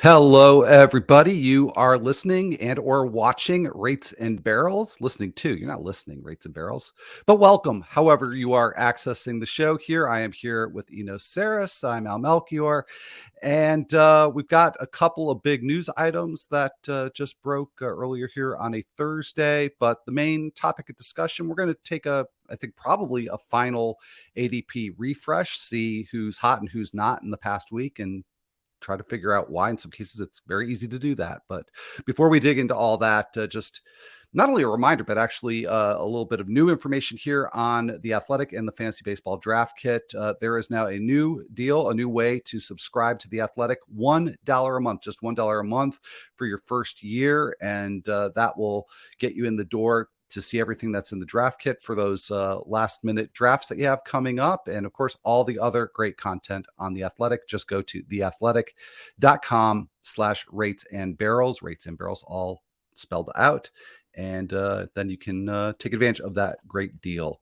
Hello, everybody. You are listening and or watching Rates and Barrels. Listening to, you're not listening, Rates and Barrels, but welcome. However you are accessing the show here, I am here with Enos Saris. I'm Al Melchior, and we've got a couple of big news items that just broke earlier here on a Thursday. But the main topic of discussion, we're going to take I think probably a final ADP refresh, see who's hot and who's not in the past week, and try to figure out why. In some cases, it's very easy to do that. But before we dig into all that, just not only a reminder, but actually a little bit of new information here on the Athletic and the Fantasy Baseball Draft Kit. There is now a new deal, a new way to subscribe to the Athletic. $1 a month, just $1 a month for your first year. And that will get you in the door to see everything that's in the draft kit for those last minute drafts that you have coming up. And of course, all the other great content on The Athletic. Just go to theathletic.com/rates and barrels, rates and barrels, all spelled out. And then you can take advantage of that great deal.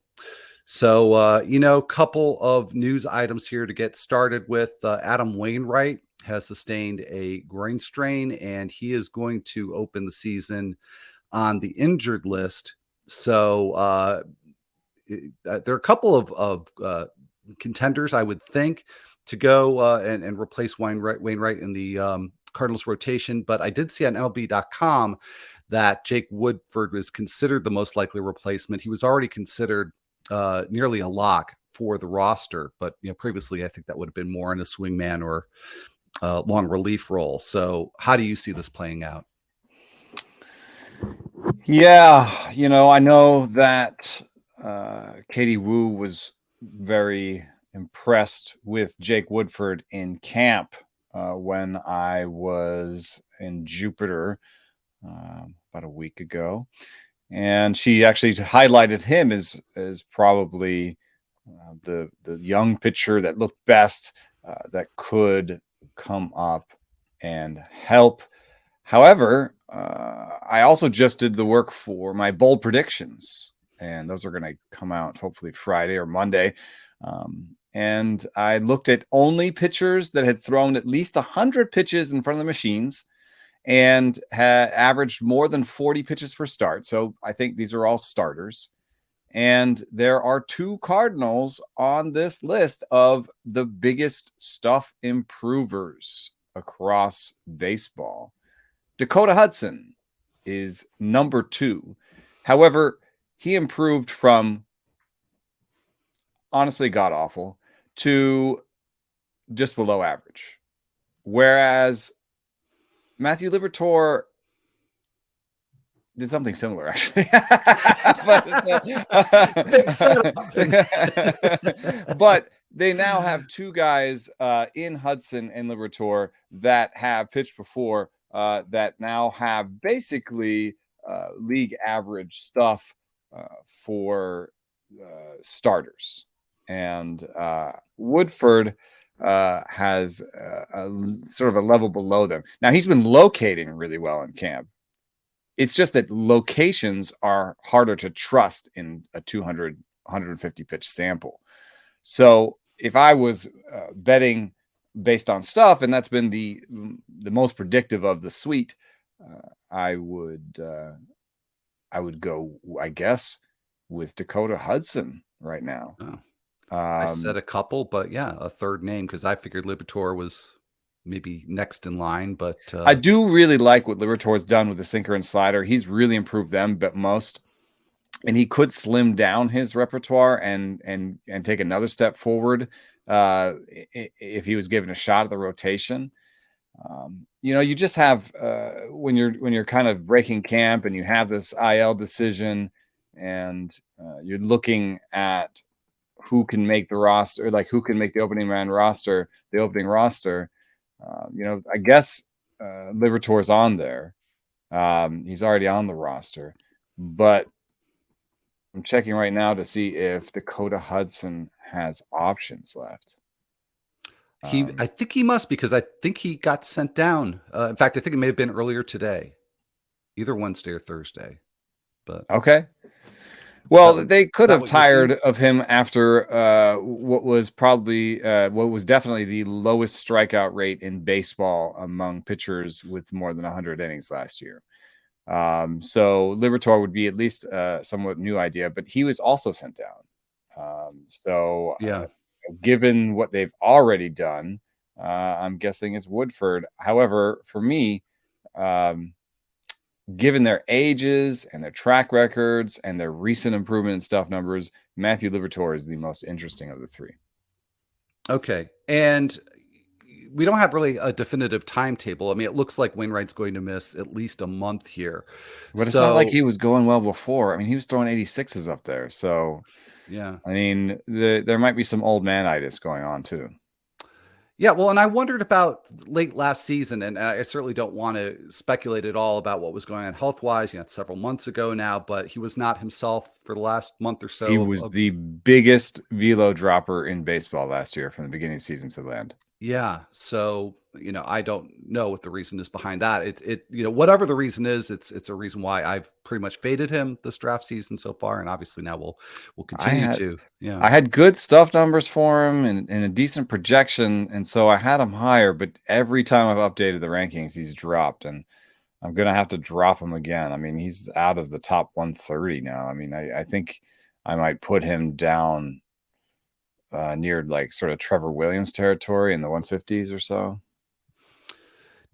So, couple of news items here to get started with. Adam Wainwright has sustained a groin strain, and he is going to open the season on the injured list. So there are a couple of contenders, I would think, to go and replace Wainwright in the Cardinals rotation. But I did see on MLB.com that Jake Woodford was considered the most likely replacement. He was already considered nearly a lock for the roster, but previously I think that would have been more in a swingman or long relief role. So how do you see this playing out? Yeah, I know that Katie Wu was very impressed with Jake Woodford in camp when I was in Jupiter about a week ago. And she actually highlighted him as probably the young pitcher that looked best, that could come up and help. However, I also just did the work for my bold predictions, and those are going to come out hopefully Friday or Monday. And I looked at only pitchers that had thrown at least 100 pitches in front of the machines and had averaged more than 40 pitches per start. So I think these are all starters. And there are two Cardinals on this list of the biggest stuff improvers across baseball. Dakota Hudson is number 2. However, he improved from honestly god-awful to just below average. Whereas Matthew Liberatore did something similar, actually. But they now have two guys in Hudson and Liberatore that have pitched before, that now have basically league average stuff for starters. And Woodford has a sort of a level below them. Now, he's been locating really well in camp. It's just that locations are harder to trust in a 200, 150 pitch sample. So if I was betting based on stuff, and that's been the most predictive of the suite, I would go, I guess, with Dakota Hudson right now. Oh. I said a couple, but yeah, a third name, because I figured Liberatore was maybe next in line. But I do really like what Liberatore's done with the sinker and slider. He's really improved them, but most. And he could slim down his repertoire and take another step forward if he was given a shot at the rotation. You just have when you're kind of breaking camp and you have this IL decision, and you're looking at who can make the roster, like who can make the opening roster. I guess Liberatore's on there. He's already on the roster, but I'm checking right now to see if Dakota Hudson has options left. I think he must, because I think he got sent down. In fact, I think it may have been earlier today, either Wednesday or Thursday. But okay. Well, they could have what you're seeing? tired of him after what was definitely the lowest strikeout rate in baseball among pitchers with more than 100 innings last year. So Liberatore would be at least a somewhat new idea, but he was also sent down. Given what they've already done, I'm guessing it's Woodford. However, for me, given their ages and their track records and their recent improvement in stuff numbers, Matthew Liberatore is the most interesting of the three. Okay. And we don't have really a definitive timetable. I mean, it looks like Wainwright's going to miss at least a month here. But it's not like he was going well before. I mean, he was throwing 86s up there. So, yeah. I mean, there might be some old man-itis going on too. Yeah, well, and I wondered about late last season, and I certainly don't want to speculate at all about what was going on health-wise. It's several months ago now, but he was not himself for the last month or so. He was the biggest velo dropper in baseball last year from the beginning of the season to the end. Yeah, so I don't know what the reason is behind that. Whatever the reason is, it's a reason why I've pretty much faded him this draft season so far, and obviously now we'll continue to. Yeah, I had good stuff numbers for him and a decent projection, and so I had him higher. But every time I've updated the rankings, he's dropped, and I'm gonna have to drop him again. I mean, he's out of the top 130 now. I mean, I think I might put him down near like sort of Trevor Williams territory in the 150s or so.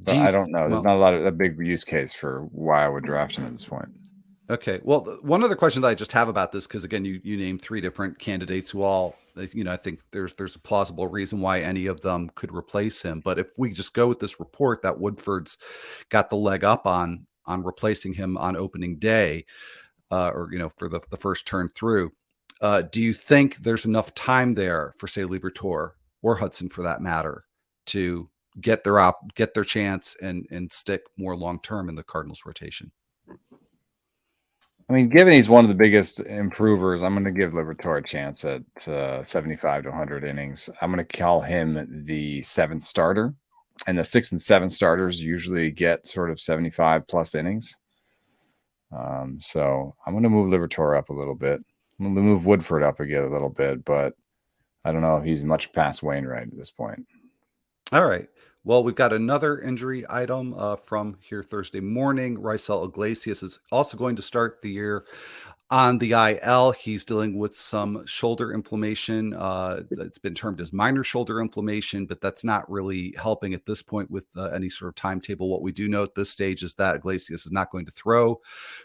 But I don't know. There's not a big use case for why I would draft him at this point. Okay. Well, one other question that I just have about this, because again, you named three different candidates who all, I think there's a plausible reason why any of them could replace him. But if we just go with this report that Woodford's got the leg up on replacing him on opening day, or for the first turn through, do you think there's enough time there for, say, Liberatore or Hudson, for that matter, to get their chance and stick more long term in the Cardinals rotation? I mean, given he's one of the biggest improvers, I'm going to give Liberatore a chance at 75 to 100 innings. I'm going to call him the seventh starter, and the 6th and 7th starters usually get sort of 75 plus innings. So I'm going to move Liberatore up a little bit. I'm going to move Woodford up again a little bit, but I don't know if he's much past Wainwright at this point. All right. Well, we've got another injury item from here Thursday morning. Raisel Iglesias is also going to start the year on the IL. He's dealing with some shoulder inflammation. It's been termed as minor shoulder inflammation, but that's not really helping at this point with any sort of timetable. What we do know at this stage is that Iglesias is not going to throw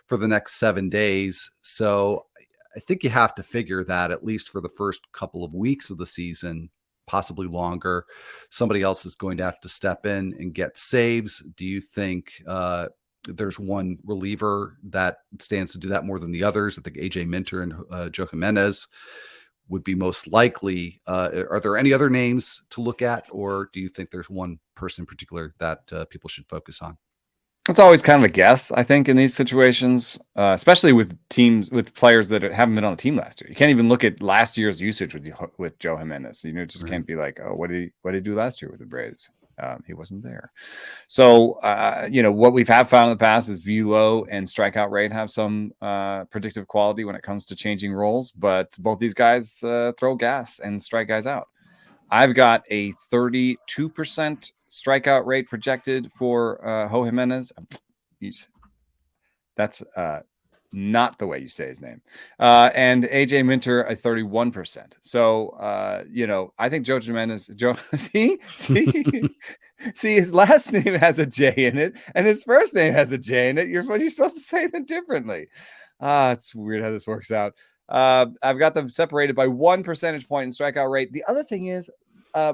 for the next 7 days. So I think you have to figure that at least for the first couple of weeks of the season, possibly longer, somebody else is going to have to step in and get saves. Do you think there's one reliever that stands to do that more than the others? I think AJ Minter and Joe Jimenez would be most likely. Are there any other names to look at, or do you think there's one person in particular that people should focus on? It's always kind of a guess, I think, in these situations, especially with players that haven't been on the team last year. You can't even look at last year's usage with Joe Jimenez. It just can't be like, oh, what did he do last year with the Braves? He wasn't there. So, what we've found in the past is velo and strikeout rate have some predictive quality when it comes to changing roles, but both these guys throw gas and strike guys out. I've got a 32% strikeout rate projected for Joe Jimenez. That's not the way you say his name. And AJ Minter, a 31%. So, I think Joe Jimenez, see, his last name has a J in it, and his first name has a J in it. You're supposed to say them differently. It's weird how this works out. I've got them separated by 1 percentage point in strikeout rate. The other thing is,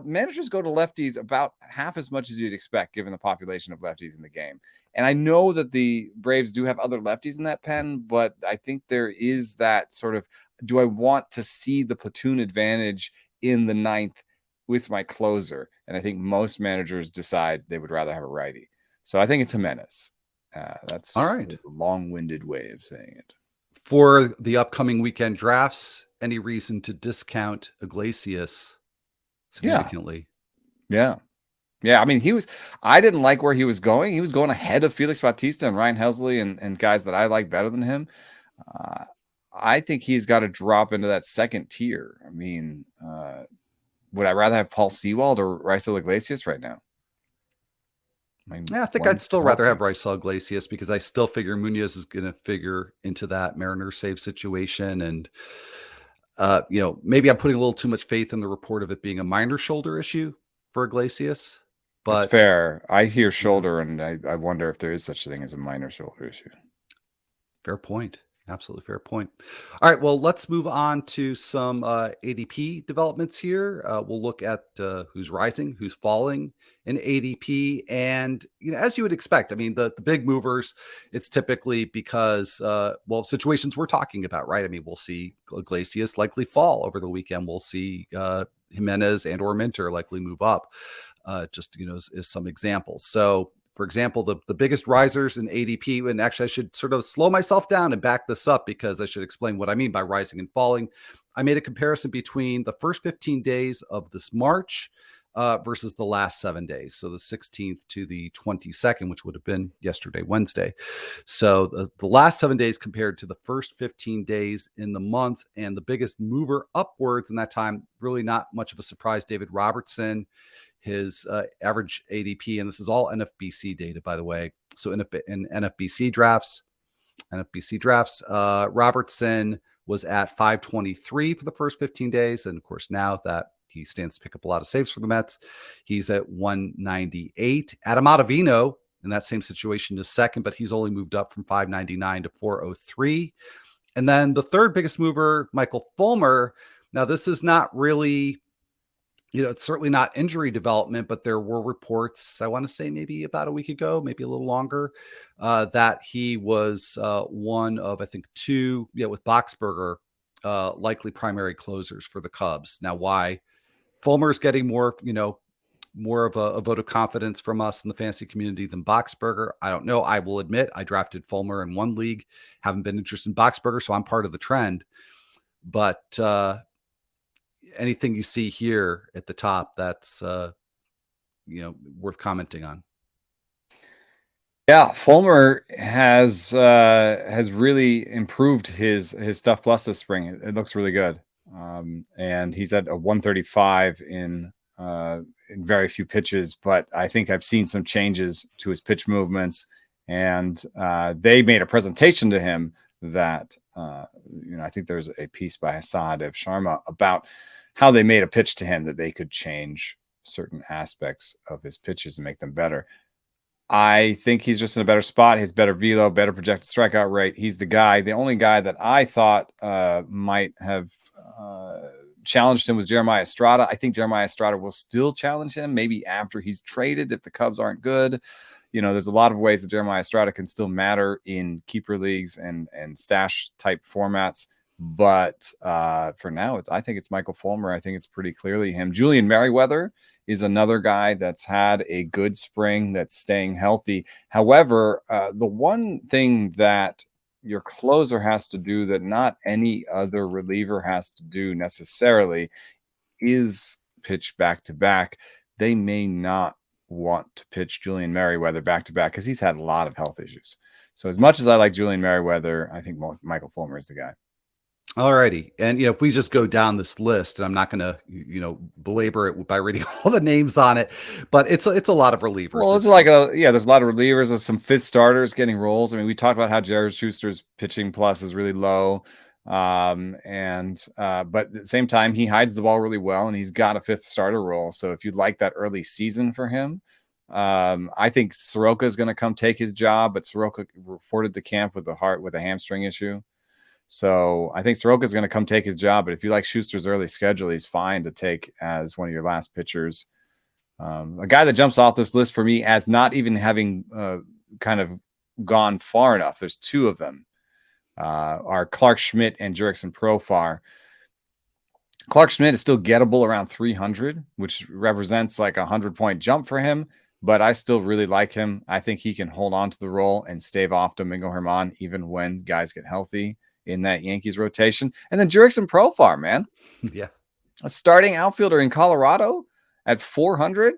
managers go to lefties about half as much as you'd expect, given the population of lefties in the game. And I know that the Braves do have other lefties in that pen, but I think there is that sort of, do I want to see the platoon advantage in the 9th with my closer? And I think most managers decide they would rather have a righty. So I think it's Jimenez. That's all right. A long-winded way of saying it. For the upcoming weekend drafts, any reason to discount Iglesias significantly? Yeah. I mean, I didn't like where he was going. He was going ahead of Felix Bautista and Ryan Helsley and guys that I like better than him. I think he's got to drop into that second tier. I mean, would I rather have Paul Sewald or Raisel Iglesias right now? Yeah, I think I'd still rather have Raisel Iglesias because I still figure Munoz is going to figure into that Mariners save situation. And, maybe I'm putting a little too much faith in the report of it being a minor shoulder issue for Iglesias. But that's fair. I hear shoulder, and I wonder if there is such a thing as a minor shoulder issue. Fair point. Absolutely fair point. All right, well, let's move on to some ADP developments here. We'll look at who's rising, who's falling in ADP, and as you would expect, I mean, the big movers. It's typically because situations we're talking about, right? I mean, we'll see Iglesias likely fall over the weekend. We'll see Jimenez and or Minter likely move up. Just as some examples. So, for example, the biggest risers in ADP, and actually I should sort of slow myself down and back this up because I should explain what I mean by rising and falling. I made a comparison between the first 15 days of this March versus the last 7 days. So the 16th to the 22nd, which would have been yesterday, Wednesday. So the last 7 days compared to the first 15 days in the month, and the biggest mover upwards in that time, really not much of a surprise, David Robertson. His average ADP, and this is all NFBC data, by the way. So in NFBC drafts, Robertson was at 523 for the first 15 days. And of course, now that he stands to pick up a lot of saves for the Mets, he's at 198. Adam Ottavino in that same situation is second, but he's only moved up from 599 to 403. And then the third biggest mover, Michael Fulmer. Now, this is not really, it's certainly not injury development, but there were reports, I want to say maybe about a week ago, maybe a little longer, that he was one of, I think, two, with Boxberger, likely primary closers for the Cubs. Now, why Fulmer's getting more of a vote of confidence from us in the fantasy community than Boxberger, I don't know. I will admit I drafted Fulmer in one league, haven't been interested in Boxberger, so I'm part of the trend. But anything you see here at the top that's worth commenting on? Yeah, Fulmer has really improved his stuff plus this spring. It looks really good, and he's at a 135 in very few pitches. But I think I've seen some changes to his pitch movements, and they made a presentation to him that I think there's a piece by Sahadev Sharma about how they made a pitch to him that they could change certain aspects of his pitches and make them better. I think he's just in a better spot. He's better velo, better projected strikeout rate. He's the guy. The only guy that I thought might have challenged him was Jeremiah Estrada. I think Jeremiah Estrada will still challenge him, maybe after he's traded if the Cubs aren't good. There's a lot of ways that Jeremiah Estrada can still matter in keeper leagues and stash type formats. But for now, I think it's Michael Fulmer. I think it's pretty clearly him. Julian Merriweather is another guy that's had a good spring, that's staying healthy. However, the one thing that your closer has to do that not any other reliever has to do necessarily is pitch back-to-back. They may not want to pitch Julian Merriweather back-to-back because he's had a lot of health issues. So as much as I like Julian Merriweather, I think Michael Fulmer is the guy. All righty. And, if we just go down this list, and I'm not going to, belabor it by reading all the names on it, but it's a lot of relievers. Well, it's like there's a lot of relievers. There's some fifth starters getting roles. I mean, we talked about how Jared Schuster's pitching plus is really low. But at the same time, he hides the ball really well, and he's got a fifth starter role. So if you'd like that early season for him, I think Soroka is going to come take his job, but Soroka reported to camp with a hamstring issue. So I think Soroka is going to come take his job. But if you like Schuster's early schedule, he's fine to take as one of your last pitchers. A guy that jumps off this list for me as not even having kind of gone far enough. There's two of them. Are Clark Schmidt and Jurickson Profar. Clark Schmidt is still gettable around 300, which represents like 100-point jump for him. But I still really like him. I think he can hold on to the role and stave off Domingo Germán even when guys get healthy in that Yankees rotation. And then Jurickson Profar, man. Yeah. A starting outfielder in Colorado at 400.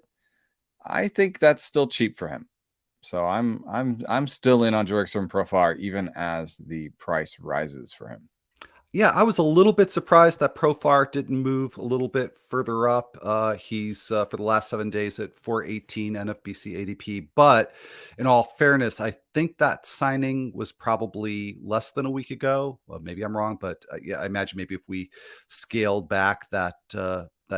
I think that's still cheap for him. So I'm still in on Jurickson Profar even as the price rises for him. Yeah, I was a little bit surprised that Profar didn't move a little bit further up. He's for the last 7 days at 418 NFBC ADP. But in all fairness, I think that signing was probably less than a week ago. Well, maybe I'm wrong, but yeah, I imagine maybe if we scaled back that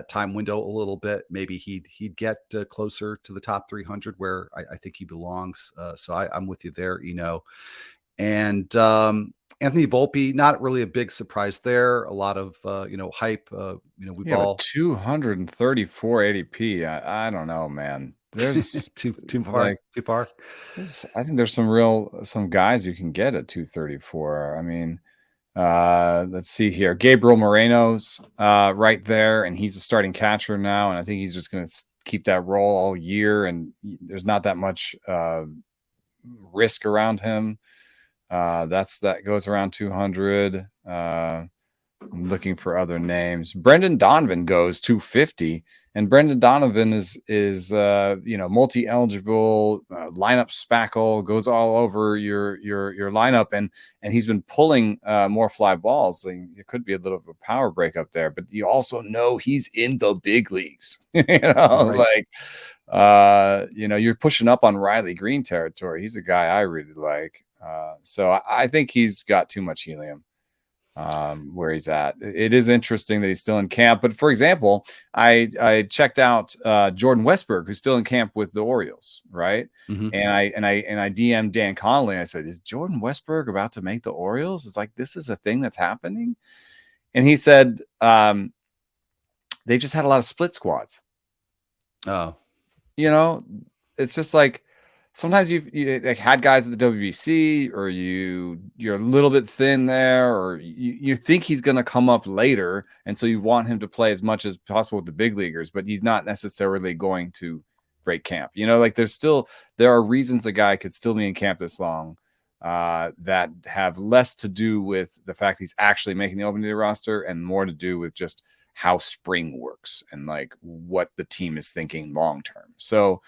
time window a little bit, maybe he'd get closer to the top 300 where I think he belongs. So I'm with you there, and Anthony Volpe, not really a big surprise there. A lot of hype. We've Yeah, but all 234 ADP. I don't know, man. There's too far, like too far. I think there's some guys you can get at 234. I mean, let's see here. Gabriel Moreno's right there, and he's a starting catcher now, and I think he's just going to keep that role all year. And there's not that much risk around him. That goes around 200. I'm looking for other names. Brendan Donovan goes 250, and Brendan Donovan is multi-eligible, lineup spackle, goes all over your lineup, and he's been pulling more fly balls. So it could be a little of a power break up there, but you also know he's in the big leagues. Right. You're pushing up on Riley Green territory. He's a guy I really like. So I think he's got too much helium where he's at. It is interesting that he's still in camp. But for example, I checked out Jordan Westberg, who's still in camp with the Orioles, right? Mhm. And I DM'd Dan Connolly. And I said, "Is Jordan Westberg about to make the Orioles? It's like this is a thing that's happening." And he said they just had a lot of split squads. Oh, It's just like sometimes you like had guys at the WBC, or you're a little bit thin there, or you think he's going to come up later, and so you want him to play as much as possible with the big leaguers, but he's not necessarily going to break camp. Like there are reasons a guy could still be in camp this long that have less to do with the fact he's actually making the opening day roster and more to do with just how spring works and like what the team is thinking long term. So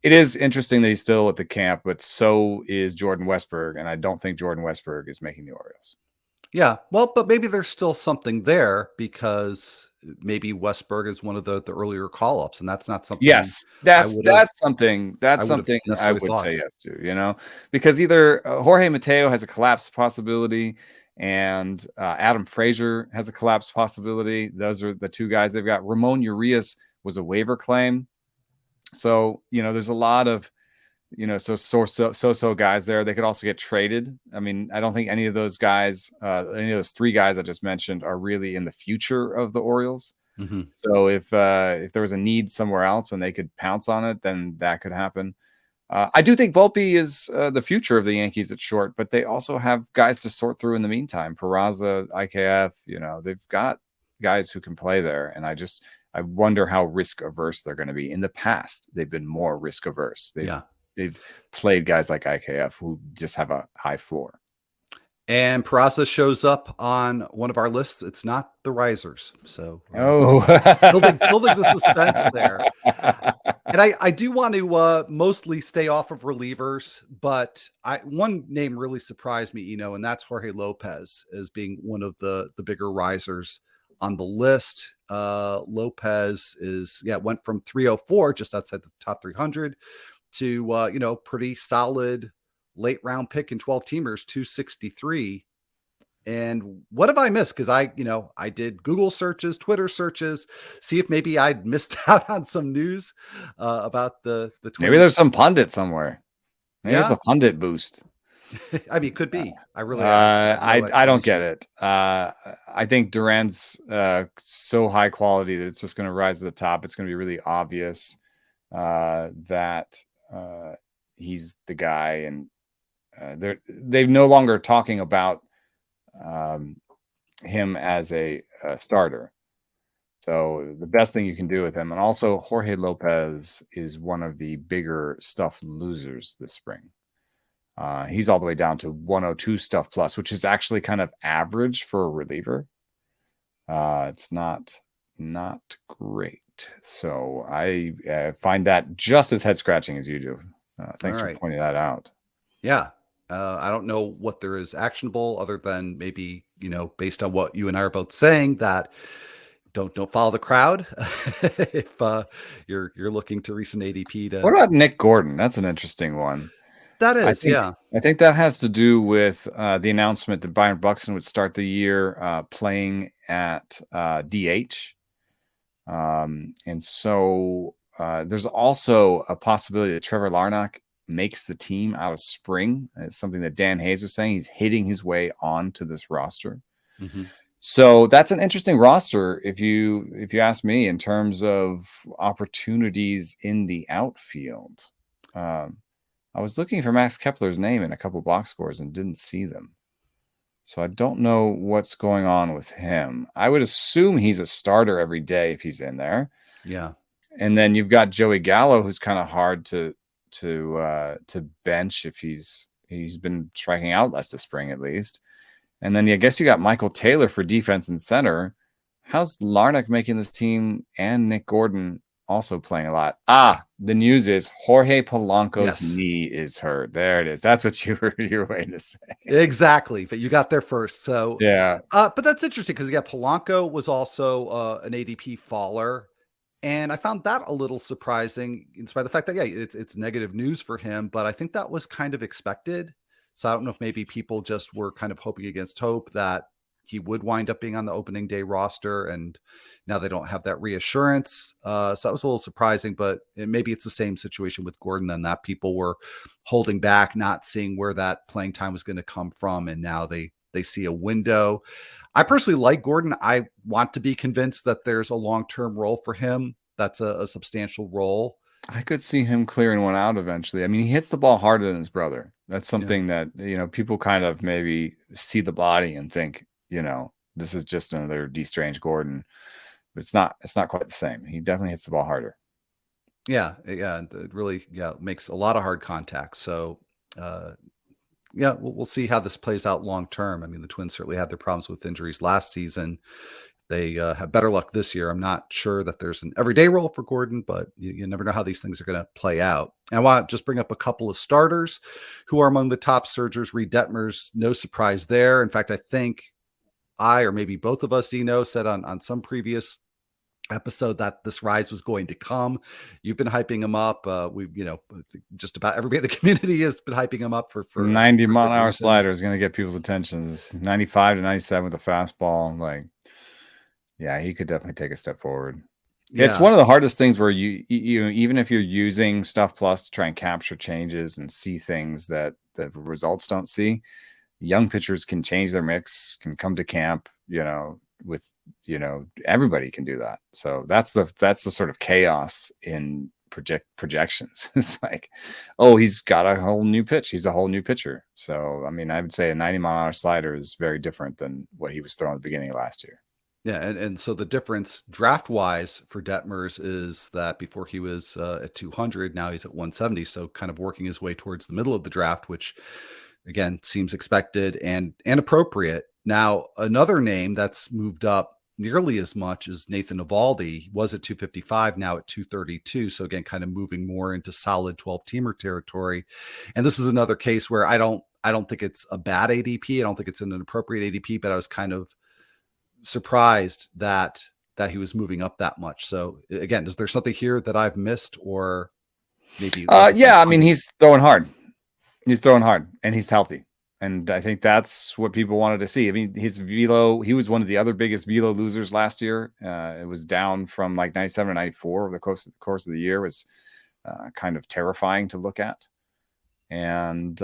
it is interesting that he's still at the camp, but so is Jordan Westberg, and I don't think Jordan Westberg is making the Orioles. yeah. Well, but maybe there's still something there because maybe Westberg is one of the earlier call ups, and that's not something Yes, I that's would have that's something I that's would have something I necessarily would thought. say yes to, because either Jorge Mateo has a collapse possibility and Adam Frazier has a collapse possibility. Those are the two guys they've got. Ramon Urias was a waiver claim. So, there's a lot of, so guys there. They could also get traded. I mean, I don't think any of those guys, any of those three guys I just mentioned are really in the future of the Orioles. Mhm. So if there was a need somewhere else and they could pounce on it, then that could happen. I do think Volpe is the future of the Yankees at short, but they also have guys to sort through in the meantime. Peraza, IKF, they've got guys who can play there. And I wonder how risk averse they're going to be. In the past, they've been more risk averse. They've played guys like IKF who just have a high floor. And Peraza shows up on one of our lists. It's not the Risers. So building the suspense there. And I do want to mostly stay off of relievers, but one name really surprised me, and that's Jorge Lopez as being one of the bigger risers on the list. Lopez went from 304, just outside the top 300, to pretty solid late round pick in 12 teamers, 263. And what have I missed? Because I did Google searches, Twitter searches, see if maybe I'd missed out on some news about the Maybe there's some pundit somewhere. Maybe it's Yeah, a pundit boost. I mean, it could be. I really, I don't get it. I think Duran's so high quality that it's just going to rise to the top. It's going to be really obvious that he's the guy, and they're no longer talking about him as a starter. So the best thing you can do with him, and also Jorge Lopez is one of the bigger stuff losers this spring. He's all the way down to 102 stuff plus, which is actually kind of average for a reliever. It's not great. So I find that just as head scratching as you do. Thanks for pointing that out. Yeah. I don't know what there is actionable other than maybe, based on what you and I are both saying, that don't follow the crowd. If you're looking to recent ADP What to about Nick Gordon? That's an interesting one. that I is, think yeah. I think that has to do with the announcement that Byron Buxton would start the year playing at DH. And so there's also a possibility that Trevor Larnach makes the team out of spring. It's something that Dan Hayes was saying. He's hitting his way onto this roster. Mm-hmm. So that's an interesting roster if you ask me, in terms of opportunities in the outfield. I was looking for Max Kepler's name in a couple box scores and didn't see them. So I don't know what's going on with him. I would assume he's a starter every day if he's in there. Yeah. And then you've got Joey Gallo, who's kind of hard to bench if he's been striking out less this spring at least. And then I guess you got Michael Taylor for defense and center. How's Larnach making this team and Nick Gordon also playing a lot? The news is Jorge Polanco's knee is hurt. There it is. That's what you were waiting to say. Exactly. But you got there first. So yeah. But that's interesting because Polanco was also an ADP faller. And I found that a little surprising, in spite of the fact that, it's negative news for him, but I think that was kind of expected. So I don't know if maybe people just were kind of hoping against hope that he would wind up being on the opening day roster, and now they don't have that reassurance. So that was a little surprising, but maybe it's the same situation with Gordon then, that people were holding back, not seeing where that playing time was going to come from, and now they see a window. I personally like Gordon. I want to be convinced that there's a long-term role for him. That's a substantial role. I could see him clearing one out eventually. I mean, he hits the ball harder than his brother. That's something that, people kind of maybe see the body and think, this is just another D Strange Gordon. But it's not quite the same. He definitely hits the ball harder. Yeah. It really, makes a lot of hard contact. So, we'll see how this plays out long term. I mean, the Twins certainly had their problems with injuries last season. They have better luck this year. I'm not sure that there's an everyday role for Gordon, but you never know how these things are going to play out. And I want to just bring up a couple of starters who are among the top surgers. Reed Detmers, no surprise there. In fact, I think I, or maybe both of us, said on some previous episode that this rise was going to come. You've been hyping him up. We've, just about everybody in the community has been hyping him up for 90 mile an hour slider is going to get people's attention. It's 95 to 97 with a fastball. Like, yeah, he could definitely take a step forward. Yeah. It's one of the hardest things where you even if you're using Stuff Plus to try and capture changes and see things that the results don't see, young pitchers can change their mix, can come to camp, with, everybody can do that. So that's the sort of chaos in projections. It's like, he's got a whole new pitch. He's a whole new pitcher. So, I mean, I would say a 90 mile an hour slider is very different than what he was throwing at the beginning of last year. Yeah, and so the difference draft-wise for Detmers is that before he was at 200, now he's at 170, so kind of working his way towards the middle of the draft, which, again, seems expected and appropriate. Now, another name that's moved up nearly as much as Nathan Eovaldi. He was at 255, now at 232, so again, kind of moving more into solid 12-teamer territory. And this is another case where I don't think it's a bad ADP. I don't think it's an inappropriate ADP, but I was kind of surprised that he was moving up that much. So again, is there something here that I've missed, or maybe? I mean, he's throwing hard. He's throwing hard and he's healthy. And I think that's what people wanted to see. I mean, his velo, he was one of the other biggest velo losers last year. It was down from like 97 or 94 over the course of the year. It was kind of terrifying to look at. And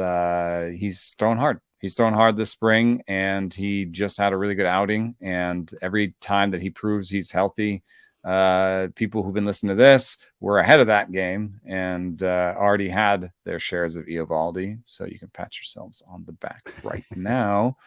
he's throwing hard. He's thrown hard this spring, and he just had a really good outing. And every time that he proves he's healthy, people who've been listening to this were ahead of that game and already had their shares of Eovaldi. So you can pat yourselves on the back right now.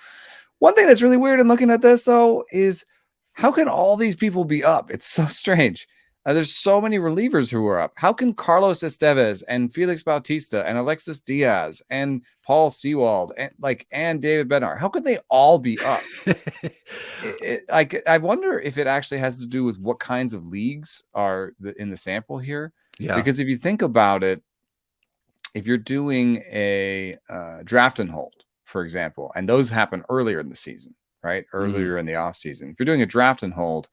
One thing that's really weird in looking at this, though, is how can all these people be up? It's so strange. There's so many relievers who are up. How can Carlos Estevez and Felix Bautista and Alexis Diaz and Paul Sewald and David Bednar, how could they all be up? I wonder if it actually has to do with what kinds of leagues are in the sample here. Yeah. Because if you think about it, if you're doing a draft and hold, for example, and those happen earlier in the season, right? Earlier in the off season. If you're doing a draft and hold,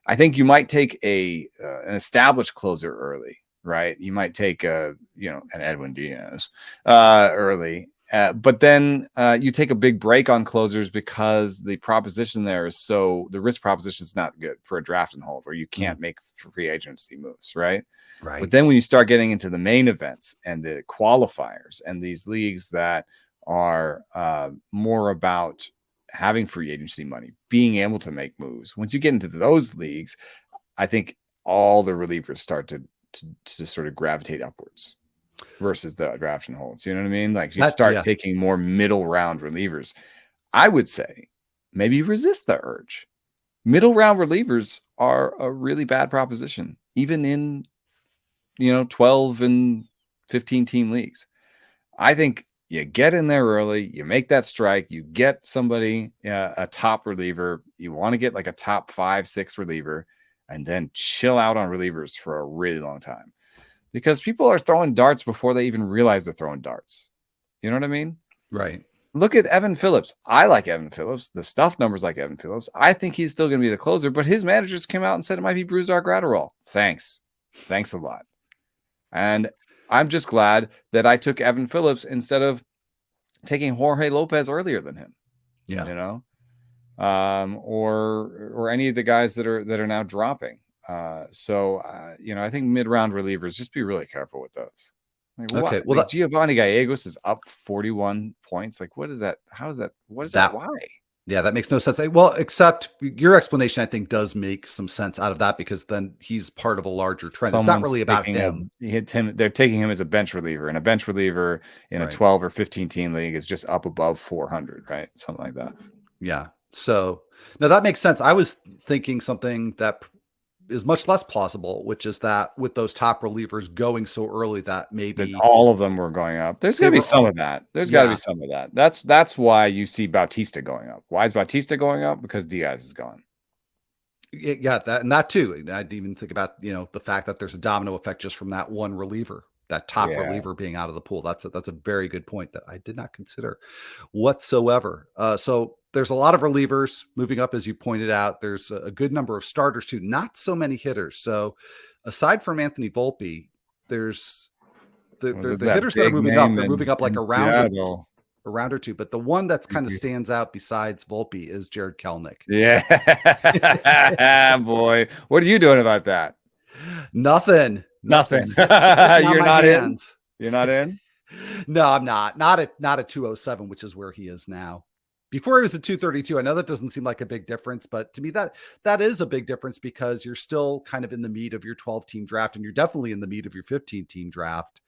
I think you might take an established closer early, right? You might take an Edwin Diaz early, but then you take a big break on closers because the proposition there is the risk proposition is not good for a draft and hold where you can't make free agency moves, right? Right. But then when you start getting into the main events and the qualifiers and these leagues that are more about having free agency money, being able to make moves. Once you get into those leagues, I think all the relievers start to sort of gravitate upwards versus the draft and holds. You know what I mean? Like you start taking more middle round relievers. I would say maybe resist the urge. Middle round relievers are a really bad proposition, even in 12 and 15 team leagues. I think you get in there early, you make that strike, you get somebody, a top reliever. You want to get like a top 5-6 reliever, and then chill out on relievers for a really long time because people are throwing darts before they even realize they're throwing darts. You know what I mean? Right. Look at Evan Phillips. I like Evan Phillips. The stuff numbers like Evan Phillips. I think he's still going to be the closer, but his managers came out and said it might be Brusdar Graterol. Thanks a lot. And I'm just glad that I took Evan Phillips instead of taking Jorge Lopez earlier than him. Yeah. Or any of the guys that are now dropping. I think mid-round relievers, just be really careful with those. Like, okay. Well, Giovanni Gallegos is up 41 points. Like, what is that? How is that? What is that? Why? Yeah, that makes no sense. Well, except your explanation, I think, does make some sense out of that because then he's part of a larger trend. It's not really about him. They're taking him as a bench reliever, and a bench reliever in a 12 or 15 team league is just up above 400, right? Something like that. Yeah. So no, that makes sense. I was thinking something that is much less plausible, which is that with those top relievers going so early that maybe all of them were going up. There's got to be some of that. There's got to be some of that. That's why you see Bautista going up. Why is Bautista going up? Because Diaz is gone. Yeah, that too. I'd even think about the fact that there's a domino effect just from that one reliever, that top reliever being out of the pool. That's a very good point that I did not consider whatsoever. So there's a lot of relievers moving up, as you pointed out. There's a good number of starters too, not so many hitters. So aside from Anthony Volpe, there's the hitters that are moving up. They're moving up like a round or two. But the one that's kind of stands out besides Volpe is Jared Kelenic. Yeah, boy, what are you doing about that? Nothing. You're not in. You're not in. No, I'm not. Not at 207, which is where he is now. Before he was at 232, I know that doesn't seem like a big difference, but to me that is a big difference because you're still kind of in the meat of your 12-team draft, and you're definitely in the meat of your 15-team draft.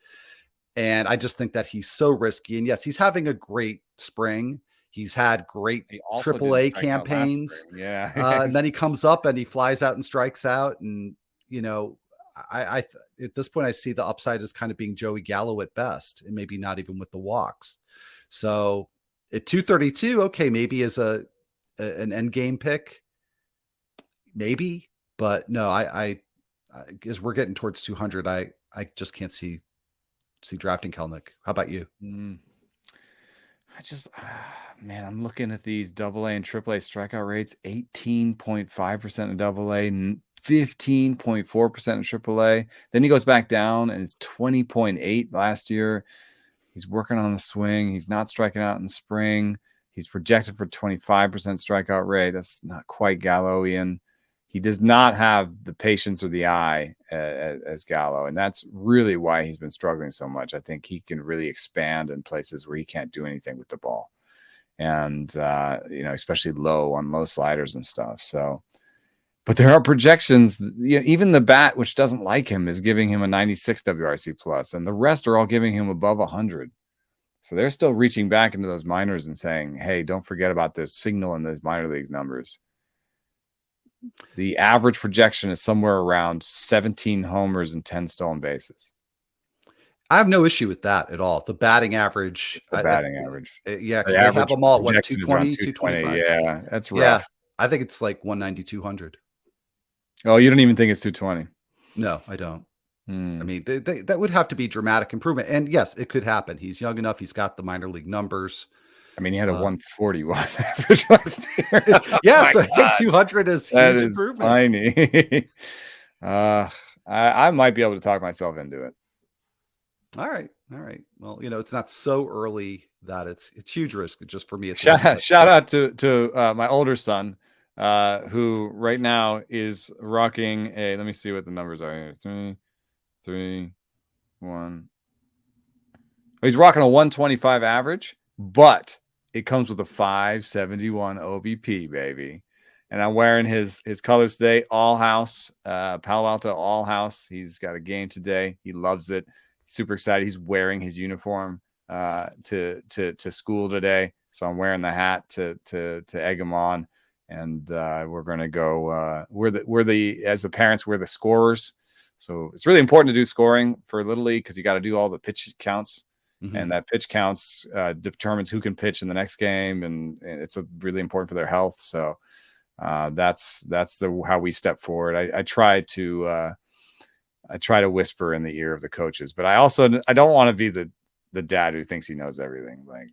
And I just think that he's so risky. And yes, he's having a great spring. He's had great AAA campaigns. Yeah. And then he comes up and he flies out and strikes out. And, I at this point, I see the upside as kind of being Joey Gallo at best, and maybe not even with the walks. So at 232, okay, maybe as an end game pick, maybe, but no, I as we're getting towards 200, I just can't see drafting Kelenic. How about you? I just, I'm looking at these AA and AAA strikeout rates: 18.5% in AA, 15.4% in AAA. Then he goes back down and it's 20.8 last year. He's working on the swing. He's not striking out in spring. He's projected for 25% strikeout rate. That's not quite Gallo-ian. He does not have the patience or the eye as Gallo, and that's really why he's been struggling so much. I think he can really expand in places where he can't do anything with the ball, and especially on low sliders and stuff. So, but there are projections. Even the bat, which doesn't like him, is giving him a 96 WRC plus, and the rest are all giving him above 100. So they're still reaching back into those minors and saying, "Hey, don't forget about the signal in those minor leagues numbers." The average projection is somewhere around 17 homers and 10 stolen bases. I have no issue with that at all. The batting average. Average. Yeah, because they have them all at what, 220, 225? Yeah, that's rough. Yeah, I think it's like 190, 200. Oh, you don't even think it's 220? No, I don't. I mean, that would have to be dramatic improvement. And yes, it could happen. He's young enough. He's got the minor league numbers. I mean, he had a 141 average last year. Yeah, My so God, 200 is that huge is improvement. tiny. I might be able to talk myself into it. All right. Well, it's not so early that it's huge risk. Just for me, it's Shout out to my older son, who right now is rocking a. Let me see what the numbers are here. 3, 3, 1. He's rocking a 125 average, but it comes with a 571 OBP, baby. And I'm wearing his colors today, all house, Palo Alto all house. He's got a game today. He loves it. Super excited. He's wearing his uniform to school today. So I'm wearing the hat to egg him on. And we're gonna go. We're the as the parents, we're the scorers. So it's really important to do scoring for Little League because you got to do all the pitch counts. Mm-hmm. And that pitch counts determines who can pitch in the next game, and it's really important for their health. So that's how we step forward. I try to whisper in the ear of the coaches, but I don't want to be the dad who thinks he knows everything. Like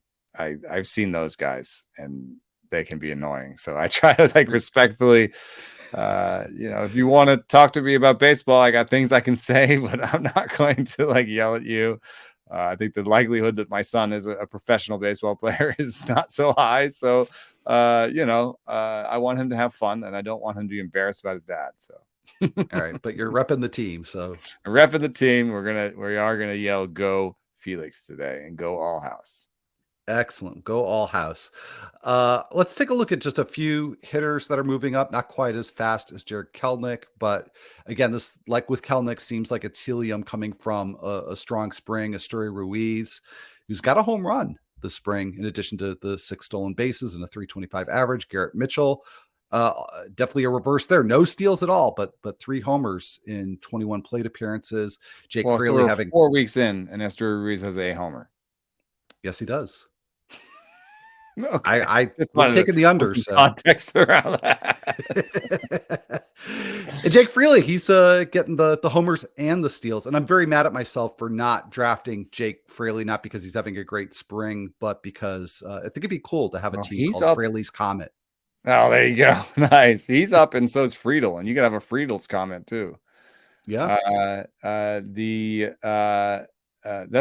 I've seen those guys, and they can be annoying. So I try to respectfully. If you want to talk to me about baseball, I got things I can say, but I'm not going to yell at you. I think the likelihood that my son is a professional baseball player is not so high. So, I want him to have fun, and I don't want him to be embarrassed about his dad. So, all right, but you're repping the team. So, repping the team, we are gonna yell "Go Felix" today and go all house. Excellent. Go all house. Let's take a look at just a few hitters that are moving up, not quite as fast as Jared Kelenic, but again, this, like with Kelenic, seems like it's helium coming from a strong spring. Asturi Ruiz, who's got a home run this spring, in addition to the 6 stolen bases and a 325 average. Garrett Mitchell, definitely a reverse there. No steals at all, but 3 homers in 21 plate appearances. Jake Fraley having 4 weeks in, and Asturi Ruiz has a homer. Yes, he does. Okay. I we're taking the under. So context around that. And Jake Fraley, he's getting the homers and the steals, and I'm very mad at myself for not drafting Jake Fraley, not because he's having a great spring, but because I think it'd be cool to have a team called Fraley's Comet. Oh, there you go. Nice. He's up, and so is Friedel, and you can have a Friedel's Comet too. Yeah. That's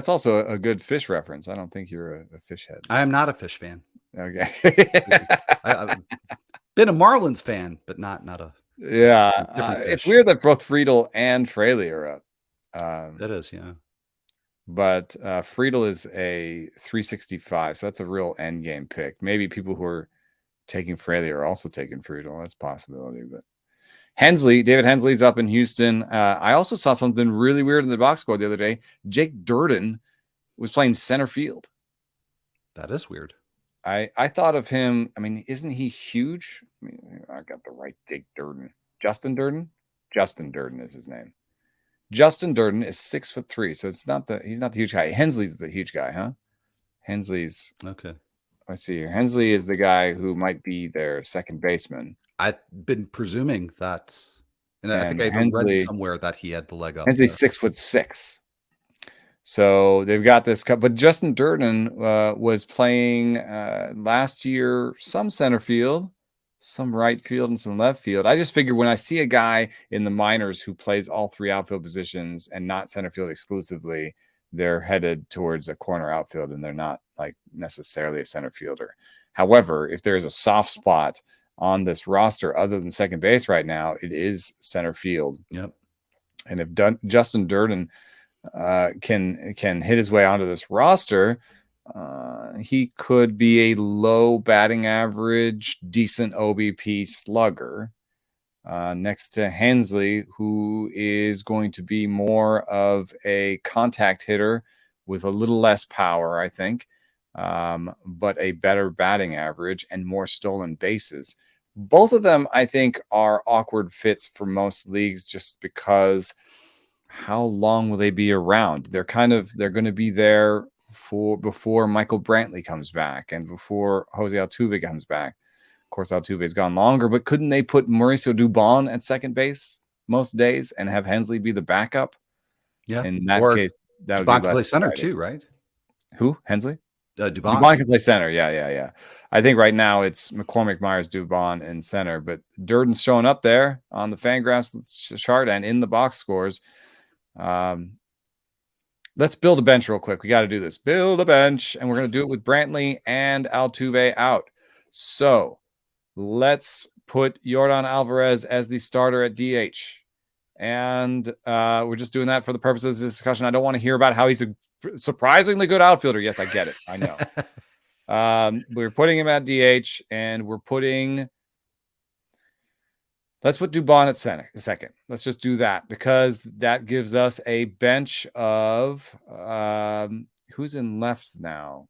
also a good fish reference. I don't think you're a fish head. I am not a fish fan. Okay. I've been a Marlins fan, but not a. Yeah. It's weird that both Friedel and Fraley are up. That is, yeah. But Friedel is a 365, so that's a real end game pick. Maybe people who are taking Fraley are also taking Friedel. That's a possibility, but. David Hensley's up in Houston. I also saw something really weird in the box score the other day. Jake Durden was playing center field. That is weird. I thought of him. I mean, isn't he huge? I mean, I got the right Jake Durden. Justin Durden? Justin Durden is his name. Justin Durden is 6'3", so he's not the huge guy. Hensley's the huge guy, huh? Hensley's okay. I see here. Hensley is the guy who might be their second baseman. I've been presuming that's, and I think I even read somewhere that he had the leg up. Hensley's 6'6". So they've got this cup, but Justin Durden was playing last year some center field, some right field, and some left field. I just figured when I see a guy in the minors who plays all 3 outfield positions and not center field exclusively, they're headed towards a corner outfield, and they're not necessarily a center fielder. However, if there's a soft spot on this roster other than second base right now, it is center field. Yep. And if Justin Durden can hit his way onto this roster, he could be a low batting average, decent OBP slugger next to Hensley, who is going to be more of a contact hitter with a little less power, I think, but a better batting average and more stolen bases. Both of them, I think, are awkward fits for most leagues just because how long will they be around? They're going to be there before Michael Brantley comes back and before Jose Altuve comes back. Of course, Altuve's gone longer, but couldn't they put Mauricio Dubon at second base most days and have Hensley be the backup? Yeah. In that Or case, that would be Dubon can less play center exciting. too, right? Who? Hensley? Dubon. Dubon can play center. Yeah. I think right now it's McCormick, Myers, Dubon in center, but Durden's showing up there on the Fangraphs chart and in the box scores. Let's build a bench real quick. We got to do this. Build a bench, and we're going to do it with Brantley and Altuve out. So let's put Yordan Alvarez as the starter at DH. And we're just doing that for the purposes of this discussion. I don't want to hear about how he's a surprisingly good outfielder. Yes, I get it. I know. We're putting him at DH, and we're putting... Let's put Dubon at second. Let's just do that because that gives us a bench of who's in left now?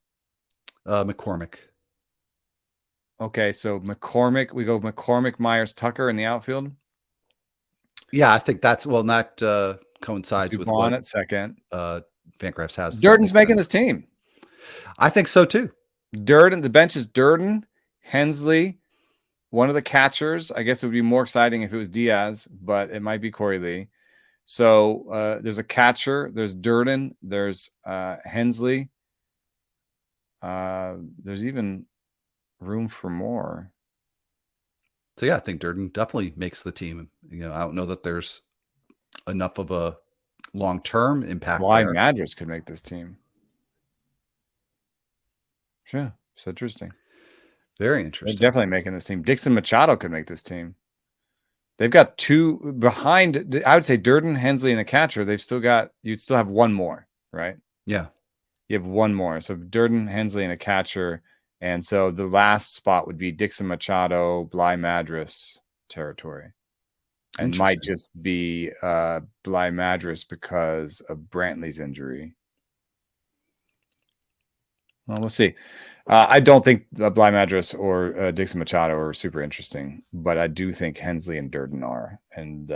McCormick. Okay, so McCormick. We go McCormick, Myers, Tucker in the outfield. Yeah, I think that's that coincides Dubon with what at second. Fangraphs has. Durden's making this team. I think so too. Durden. The bench is Durden, Hensley. One of the catchers, I guess it would be more exciting if it was Diaz, but it might be Corey Lee. So there's a catcher. There's Durden. There's Hensley. There's even room for more. So yeah, I think Durden definitely makes the team. I don't know that there's enough of a long-term impact. Bly Madras could make this team. Sure, it's interesting. Very interesting. They're definitely making this team. Dixon Machado could make this team. They've got two behind. I would say Durden, Hensley, and a catcher. You'd still have one more, right? Yeah. You have one more. So Durden, Hensley, and a catcher. And so the last spot would be Dixon Machado, Bly Madras territory. And might just be Bly Madras because of Brantley's injury. Well, we'll see. I don't think Bly Madras or Dixon Machado are super interesting, but I do think Hensley and Durden are. And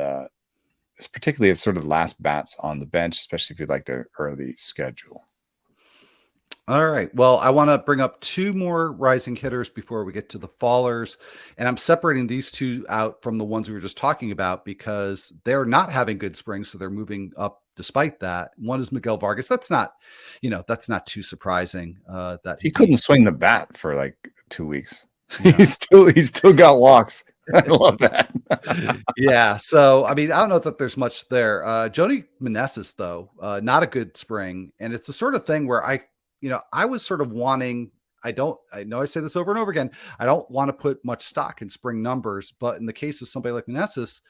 it's particularly as sort of last bats on the bench, especially if you like their early schedule. All right. Well, I want to bring up two more rising hitters before we get to the fallers. And I'm separating these two out from the ones we were just talking about because they're not having good springs. So they're moving up despite that. One is Miguel Vargas. That's not too surprising. That he couldn't swing the bat for like 2 weeks. No. He's still got walks. I love that. Yeah. So, I mean, I don't know that there's much there. Jody Meneses, though, not a good spring. And it's the sort of thing where I was sort of wanting, I know I say this over and over again, I don't want to put much stock in spring numbers, but in the case of somebody like Meneses,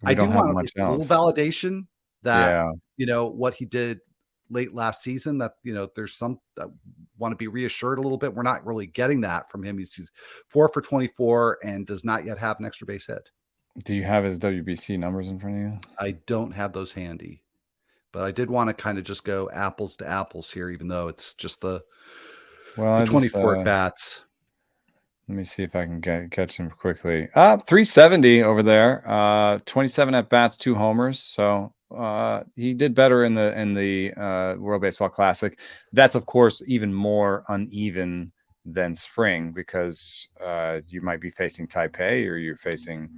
I do want a little validation that, what he did late last season, that, there's some that want to be reassured a little bit. We're not really getting that from him. He's 4 for 24 and does not yet have an extra base hit. Do you have his WBC numbers in front of you? I don't have those handy. But I did want to kind of just go apples to apples here, even though it's just the 24 bats. Let me see if I can catch him quickly. 370 over there. 27 at bats, 2 homers. So he did better in the World Baseball Classic. That's of course even more uneven than spring because you might be facing Taipei or you're facing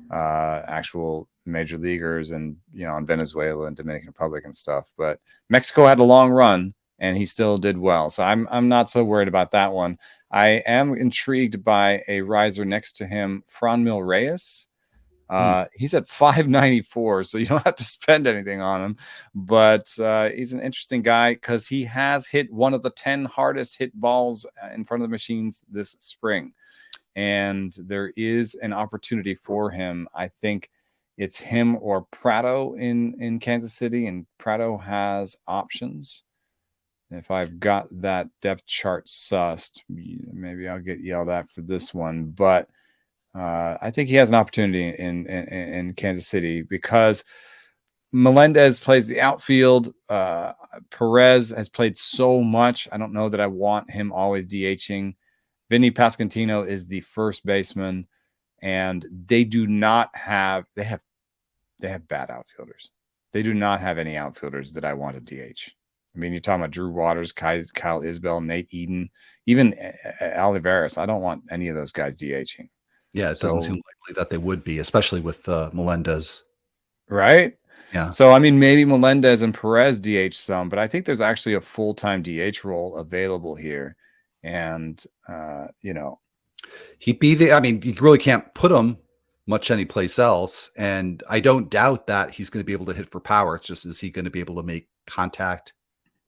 actual major leaguers and in Venezuela and Dominican Republic and stuff. But Mexico had a long run and he still did well. So I'm not so worried about that one. I am intrigued by a riser next to him, Franmil Reyes. He's at 594, so you don't have to spend anything on him. But he's an interesting guy because he has hit one of the 10 hardest hit balls in front of the machines this spring. And there is an opportunity for him. I think it's him or Prado in Kansas City, and Prado has options. If I've got that depth chart sussed, maybe I'll get yelled at for this one. But I think he has an opportunity in Kansas City because Melendez plays the outfield. Perez has played so much. I don't know that I want him always DHing. Vinny Pasquantino is the first baseman, and they have bad outfielders. They do not have any outfielders that I want to DH. I mean, you're talking about Drew Waters, Kyle Isbell, Nate Eden, even Olivares. I don't want any of those guys DHing. Yeah, it doesn't seem likely that they would be, especially with Melendez. Right? Yeah. So, I mean, maybe Melendez and Perez DH some, but I think there's actually a full-time DH role available here. And, He'd be the, I mean, you really can't put him much anyplace else. And I don't doubt that he's going to be able to hit for power. It's just, is he going to be able to make contact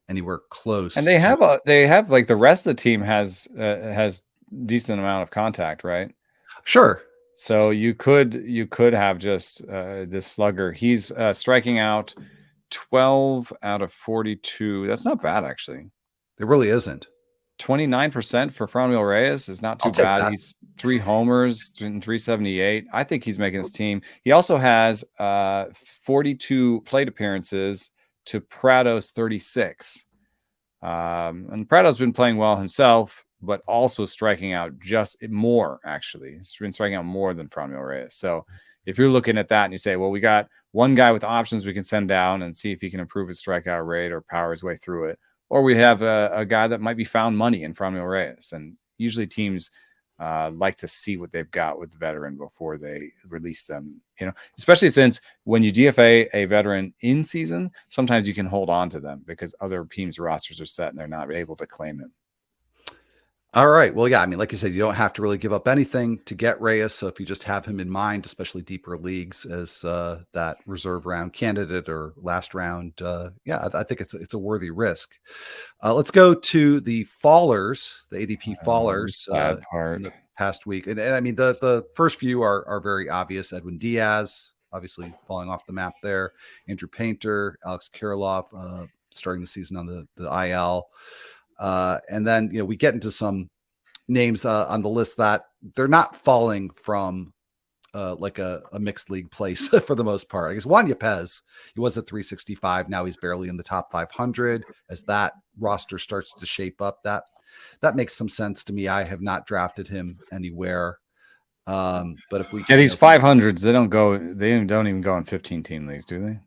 anywhere close? and they have like the rest of the team has decent amount of contact, right? Sure. So you could have just this slugger. He's striking out 12 out of 42. That's not bad, actually. There really isn't. 29% for Franmil Reyes is not too bad. He's 3 homers and 378. I think he's making his team. He also has 42 plate appearances to Prado's 36. And Prado's been playing well himself, but also striking out just more, actually. He's been striking out more than Franmil Reyes. So if you're looking at that and you say, well, we got one guy with options we can send down and see if he can improve his strikeout rate or power his way through it, or we have a guy that might be found money in Franmil Reyes. And usually teams like to see what they've got with the veteran before they release them, especially since when you DFA a veteran in season, sometimes you can hold on to them because other teams' rosters are set and they're not able to claim him. All right. Well, yeah, I mean, like you said, you don't have to really give up anything to get Reyes. So if you just have him in mind, especially deeper leagues as that reserve round candidate or last round, I think it's a worthy risk. Let's go to the fallers, the ADP fallers in the past week. And I mean, the first few are very obvious. Edwin Diaz, obviously falling off the map there. Andrew Painter, Alex Kirilloff starting the season on the IL. And then, we get into some names on the list that they're not falling from like a mixed league place for the most part. I guess Juan Yepez, he was at 365. Now he's barely in the top 500 as that roster starts to shape up. That makes some sense to me. I have not drafted him anywhere. But if we these 500s, they don't even go in 15 team leagues, do they?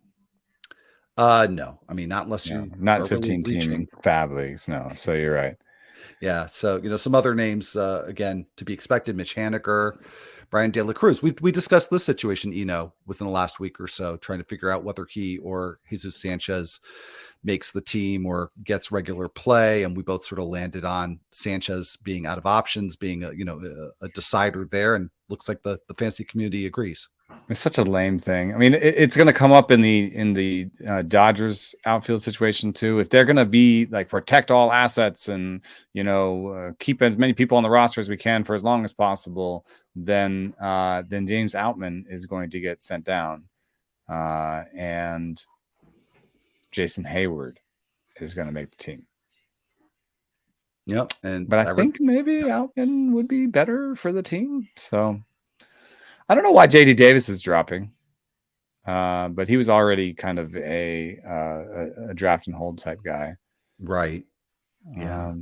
No, I mean, not unless you not 15 team fab leagues. No. So you're right. Yeah. So, some other names, again, to be expected, Mitch Haniger, Brian De La Cruz. We discussed this situation, within the last week or so, trying to figure out whether he or Jesus Sanchez makes the team or gets regular play. And we both sort of landed on Sanchez being out of options, being a decider there. And looks like the fantasy community agrees. It's such a lame thing. I mean, it's going to come up in the Dodgers outfield situation too. If they're going to be like protect all assets and keep as many people on the roster as we can for as long as possible, then James Outman is going to get sent down, and Jason Hayward is going to make the team. Yep, but I think maybe Outman would be better for the team. So. I don't know why JD Davis is dropping, but he was already kind of a draft and hold type guy. Right. Yeah.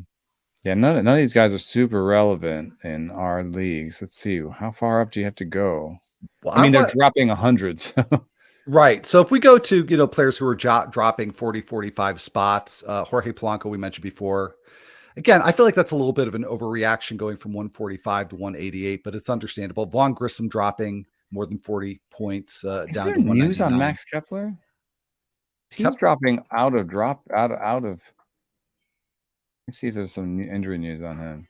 None of these guys are super relevant in our leagues. Let's see. How far up do you have to go? Well, I mean, they're dropping 100s. Right. So if we go to, players who are dropping 40, 45 spots, Jorge Polanco, we mentioned before. Again, I feel like that's a little bit of an overreaction going from 145 to 188, but it's understandable. Vaughn Grissom dropping more than 40 points down to 199. News on Max Kepler? He's dropping out of. Let me see if there's some injury news on him.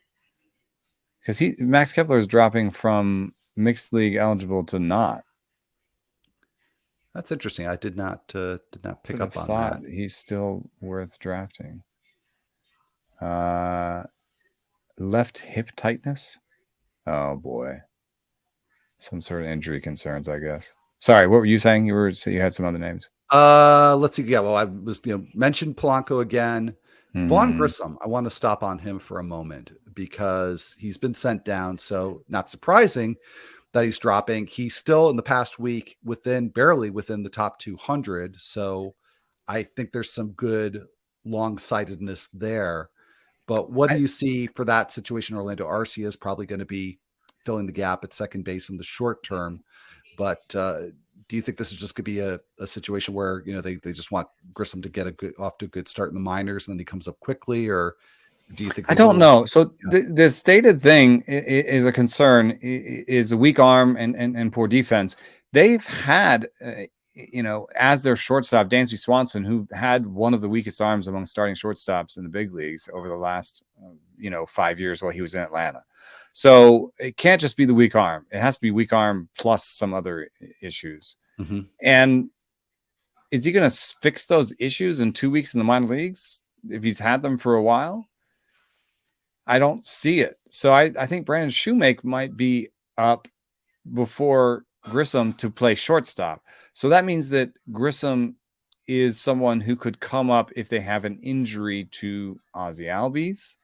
Because Max Kepler is dropping from mixed league eligible to not. That's interesting. I did not pick up on that. He's still worth drafting. Left hip tightness. Oh boy, some sort of injury concerns, I guess. Sorry, what were you saying? You had some other names. Let's see. Yeah, well, I was mentioned Polanco again. Vaughn Grissom. I want to stop on him for a moment because he's been sent down. So not surprising that he's dropping. He's still in the past week barely within the top 200. So I think there's some good long-sightedness there. But what do you see for that situation? Orlando Arcia is probably going to be filling the gap at second base in the short term. But do you think this is just going to be a situation where, they just want Grissom to get off to a good start in the minors and then he comes up quickly? Or do you think? I don't know. So the stated thing is a concern is a weak arm and poor defense. They've had as their shortstop, Dansby Swanson, who had one of the weakest arms among starting shortstops in the big leagues over the last, 5 years while he was in Atlanta. So it can't just be the weak arm. It has to be weak arm plus some other issues. Mm-hmm. And is he going to fix those issues in 2 weeks in the minor leagues if he's had them for a while? I don't see it. So I think Brandon Shoemake might be up before Grissom to play shortstop. So that means that Grissom is someone who could come up if they have an injury to Ozzie Albies.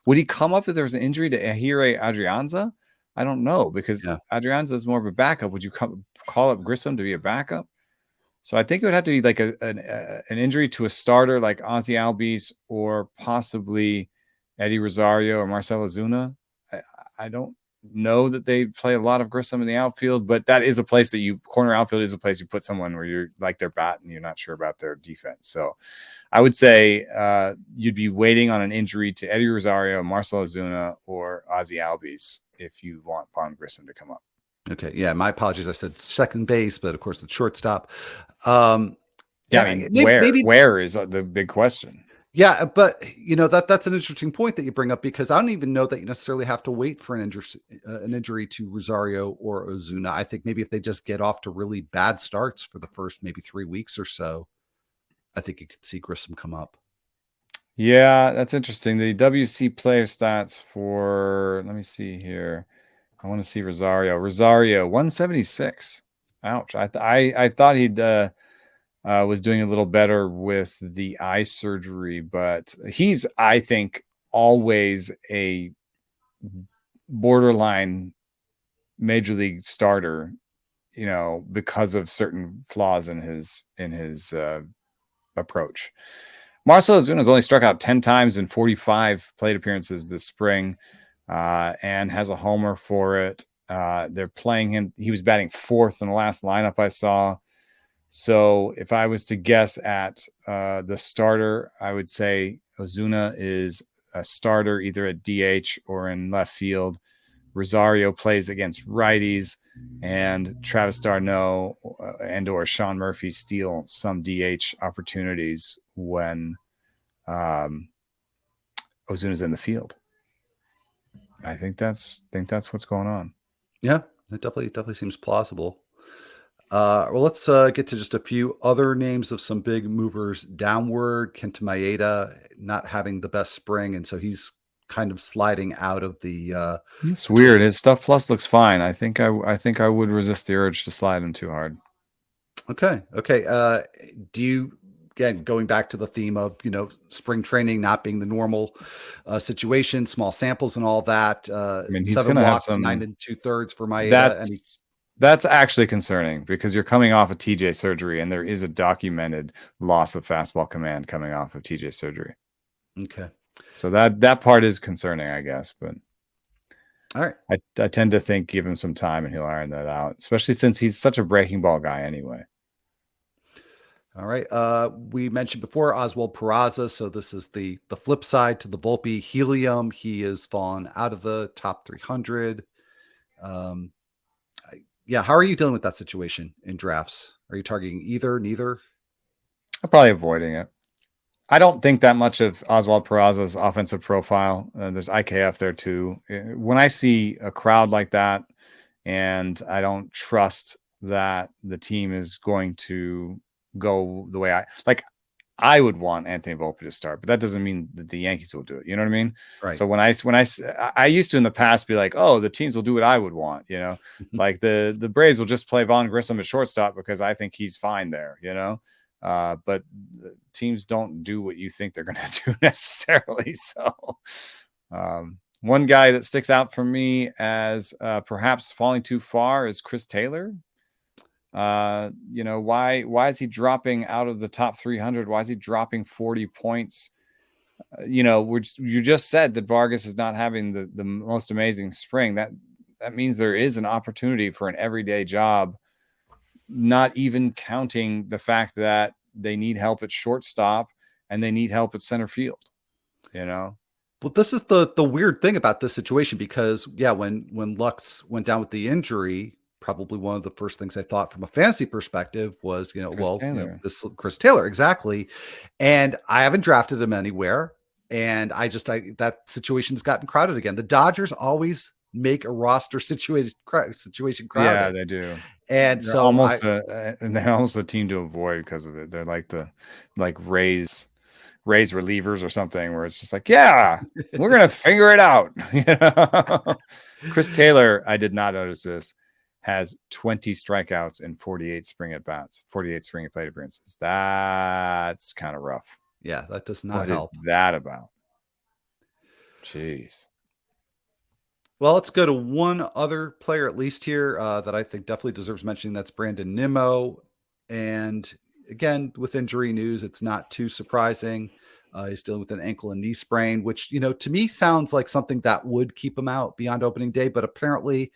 Would he come up if there was an injury to Ahire Adrianza? I don't know, because Adrianza is more of a backup. Would you call up Grissom to be a backup? So I think it would have to be like an injury to a starter like Ozzie Albies, or possibly Eddie Rosario or Marcell Ozuna. I don't know that they play a lot of Grissom in the outfield, but that is a place that corner outfield is a place you put someone where you're like their bat and you're not sure about their defense. So I would say you'd be waiting on an injury to Eddie Rosario, Marcell Ozuna, or Ozzie Albies if you want Vaughn Grissom to come up. Okay. Yeah. My apologies. I said second base, but of course the shortstop. I mean, where is the big question? Yeah, but that's an interesting point that you bring up, because I don't even know that you necessarily have to wait for an injury to Rosario or Ozuna. I think maybe if they just get off to really bad starts for the first maybe 3 weeks or so, I think you could see Grissom come up. Yeah, that's interesting. The WC player stats for, let me see here. I want to see Rosario. 176. Ouch. I thought he'd was doing a little better with the eye surgery, but he's, I think, always a borderline major league starter, because of certain flaws in his approach. Marcell Ozuna has only struck out 10 times in 45 plate appearances this spring, and has a homer for it. They're playing him. He was batting fourth in the last lineup I saw. So if I was to guess at the starter, I would say Ozuna is a starter either at DH or in left field. Rosario plays against righties, and Travis d'Arnaud and or Sean Murphy steal some DH opportunities when Ozuna's in the field. I think that's what's going on. Yeah, it definitely seems plausible. Well, let's get to just a few other names of some big movers downward. Kenta Maeda not having the best spring, and so he's kind of sliding out of the. It's weird. His stuff plus looks fine. I think I would resist the urge to slide him too hard. Okay. Do you, again, going back to the theme of spring training not being the normal situation, small samples and all that? He's going to have some 9 2/3 for Maeda. That's actually concerning, because you're coming off of TJ surgery, and there is a documented loss of fastball command coming off of TJ surgery. Okay. So that part is concerning, I guess. But all right. I tend to think give him some time and he'll iron that out, especially since he's such a breaking ball guy anyway. All right. We mentioned before Oswald Peraza. So this is the flip side to the Volpe helium. He has fallen out of the top 300. Yeah. How are you dealing with that situation in drafts? Are you targeting either, neither? I'm probably avoiding it. I don't think that much of Oswald Peraza's offensive profile. There's IKF there too. When I see a crowd like that, and I don't trust that the team is going to go the way I would want Anthony Volpe to start, but that doesn't mean that the Yankees will do it. You know what I mean? Right. So when I used to in the past be like, oh, the teams will do what I would want, like the Braves will just play Vaughn Grissom at shortstop because I think he's fine there, but the teams don't do what you think they're going to do necessarily. So one guy that sticks out for me as perhaps falling too far is Chris Taylor. Why is he dropping out of the top 300? Why is he dropping 40 points? You just said that Vargas is not having the most amazing spring. That means there is an opportunity for an everyday job, not even counting the fact that they need help at shortstop and they need help at center field. Well, this is the weird thing about this situation, because when Lux went down with the injury, probably one of the first things I thought from a fantasy perspective was, this Chris Taylor, exactly. And I haven't drafted him anywhere. And that situation's gotten crowded again. The Dodgers always make a roster situation crowded. Yeah, they do. And they're so they're almost a team to avoid because of it. They're like Rays relievers or something, where it's just like, yeah, we're gonna figure it out. Chris Taylor, I did not notice this, has 20 strikeouts and 48 spring at bats, 48 spring plate appearances. That's kind of rough. Yeah, that does not help. What is that about? Jeez. Well, let's go to one other player, at least here, that I think definitely deserves mentioning. That's Brandon Nimmo. And again, with injury news, it's not too surprising. He's dealing with an ankle and knee sprain, which, to me sounds like something that would keep him out beyond opening day. But apparently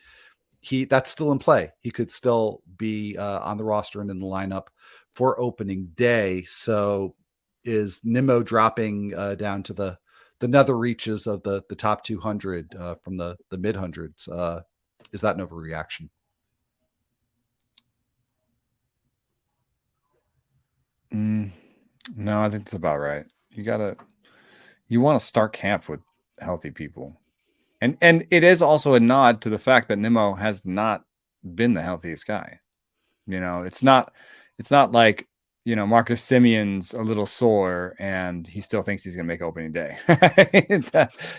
that's still in play. He could still be on the roster and in the lineup for opening day. So is Nimmo dropping down to the nether reaches of the top 200 from the mid hundreds? Is that an overreaction? No, I think that's about right. You want to start camp with healthy people. And it is also a nod to the fact that Nimmo has not been the healthiest guy. It's not like, Marcus Simeon's a little sore and he still thinks he's going to make opening day.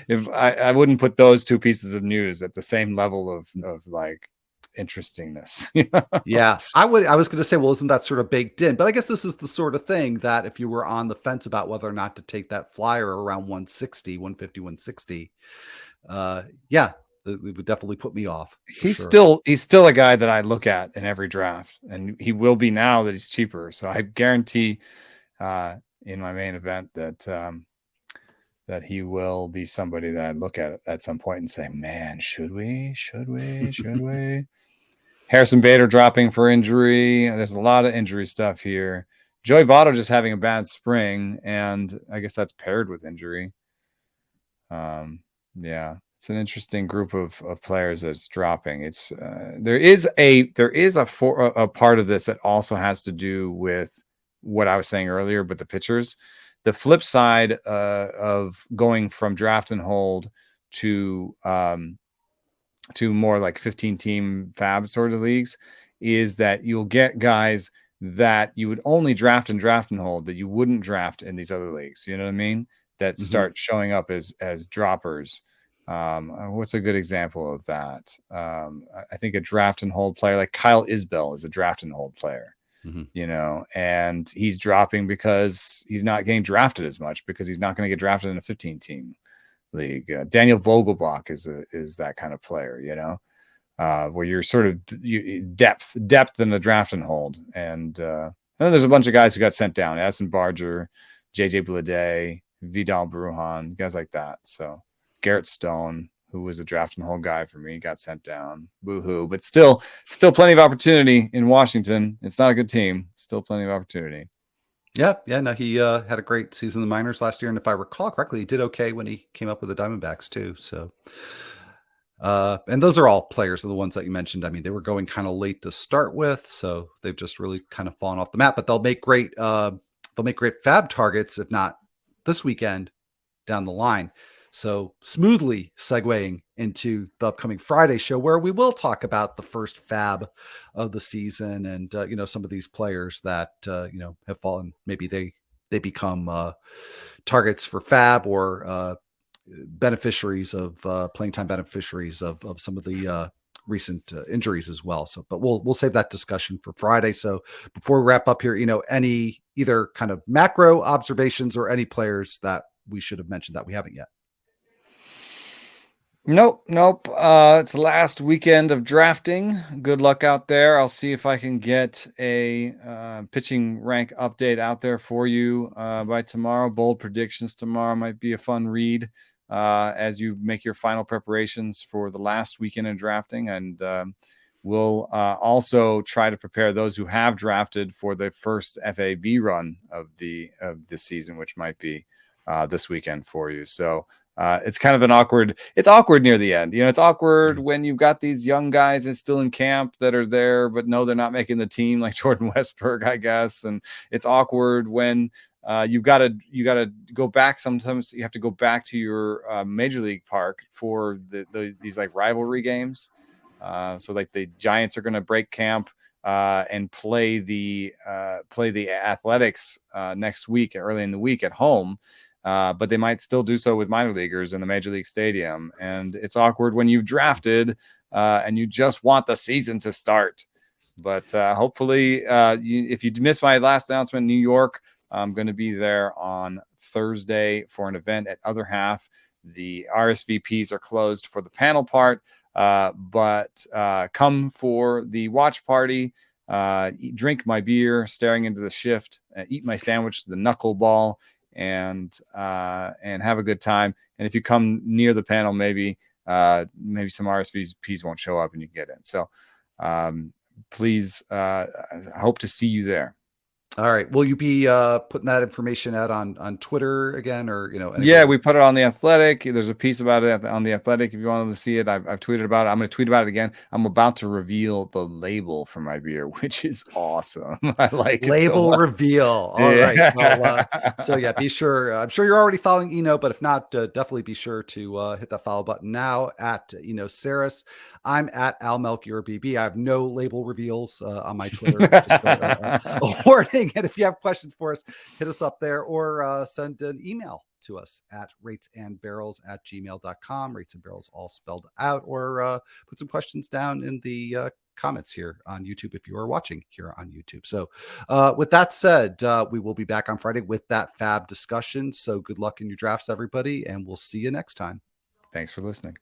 If I wouldn't put those two pieces of news at the same level of like interestingness. Yeah, I was going to say, well, isn't that sort of baked in? But I guess this is the sort of thing that if you were on the fence about whether or not to take that flyer around 150, 160, yeah, it would definitely put me off. He's still a guy that I look at in every draft, and he will be now that he's cheaper. So I guarantee in my main event that he will be somebody that I look at some point and say, man, should we? Harrison Bader dropping for injury. There's a lot of injury stuff here. Joey Votto just having a bad spring, and I guess that's paired with injury. Yeah, it's an interesting group of players that's dropping. It's there is a part of this that also has to do with what I was saying earlier, but the pitchers. The flip side of going from draft and hold to more like 15-team fab sort of leagues is that you'll get guys that you would only draft and hold that you wouldn't draft in these other leagues. You know what I mean? That start showing up as droppers. What's a good example of that? I think a draft and hold player like Kyle Isbell is a draft and hold player, and he's dropping because he's not getting drafted as much because he's not going to get drafted in a 15-team league. Daniel Vogelbach is that kind of player, where you're sort of depth in the draft and hold. And I know there's a bunch of guys who got sent down: Addison Barger, JJ Bleday, Vidal Brujan, guys like that. So Garrett Stone, who was a draft and hold guy for me, got sent down. Boo-hoo. But still plenty of opportunity in Washington. It's not a good team. Still plenty of opportunity. Yeah. No, he had a great season in the minors last year, and if I recall correctly, he did okay when he came up with the Diamondbacks too. So, and those are all players of the ones that you mentioned. I mean, they were going kind of late to start with, so they've just really kind of fallen off the map. But they'll make great fab targets, if not this weekend, down the line. So smoothly segueing into the upcoming Friday show, where we will talk about the first fab of the season and, some of these players that, have fallen. Maybe they become targets for fab or beneficiaries of playing time beneficiaries of some of the recent injuries as well. So, but we'll save that discussion for Friday. So before we wrap up here, any either kind of macro observations or any players that we should have mentioned that we haven't yet? Nope. It's the last weekend of drafting. Good luck out there. I'll see if I can get a pitching rank update out there for you by tomorrow. Bold predictions tomorrow might be a fun read as you make your final preparations for the last weekend of drafting. And we'll also try to prepare those who have drafted for the first FAB run of the season, which might be this weekend for you. So it's kind of it's awkward near the end. It's awkward when you've got these young guys that's still in camp that are there, but no, they're not making the team, like Jordan Westberg, I guess. And it's awkward when you got to go back. Sometimes you have to go back to your major league park for these like rivalry games. So like the Giants are going to break camp and play the Athletics next week, early in the week at home. But they might still do so with minor leaguers in the Major League Stadium. And it's awkward when you've drafted and you just want the season to start. But hopefully, if you missed my last announcement, New York, I'm going to be there on Thursday for an event at Other Half. The RSVPs are closed for the panel part, but come for the watch party, drink my beer, staring into the shift, eat my sandwich, the knuckleball, and have a good time. And if you come near the panel, maybe some RSVPs won't show up and you get in. So please, I hope to see you there. All right. Will you be putting that information out on Twitter again, or Yeah, we put it on The Athletic. There's a piece about it on The Athletic if you wanted to see it. I've tweeted about it. I'm going to tweet about it again. I'm about to reveal the label for my beer, which is awesome. I like label it so reveal. All right. Well, so yeah, be sure. I'm sure you're already following Eno, but if not, definitely be sure to hit that follow button now at Eno Saris. I'm at Al Melchior BB. I have no label reveals on my Twitter. Just a warning. And if you have questions for us, hit us up there or send an email to us at ratesandbarrels@gmail.com. Rates and Barrels all spelled out, or put some questions down in the comments here on YouTube if you are watching here on YouTube. So with that said, we will be back on Friday with that fab discussion. So good luck in your drafts, everybody, and we'll see you next time. Thanks for listening.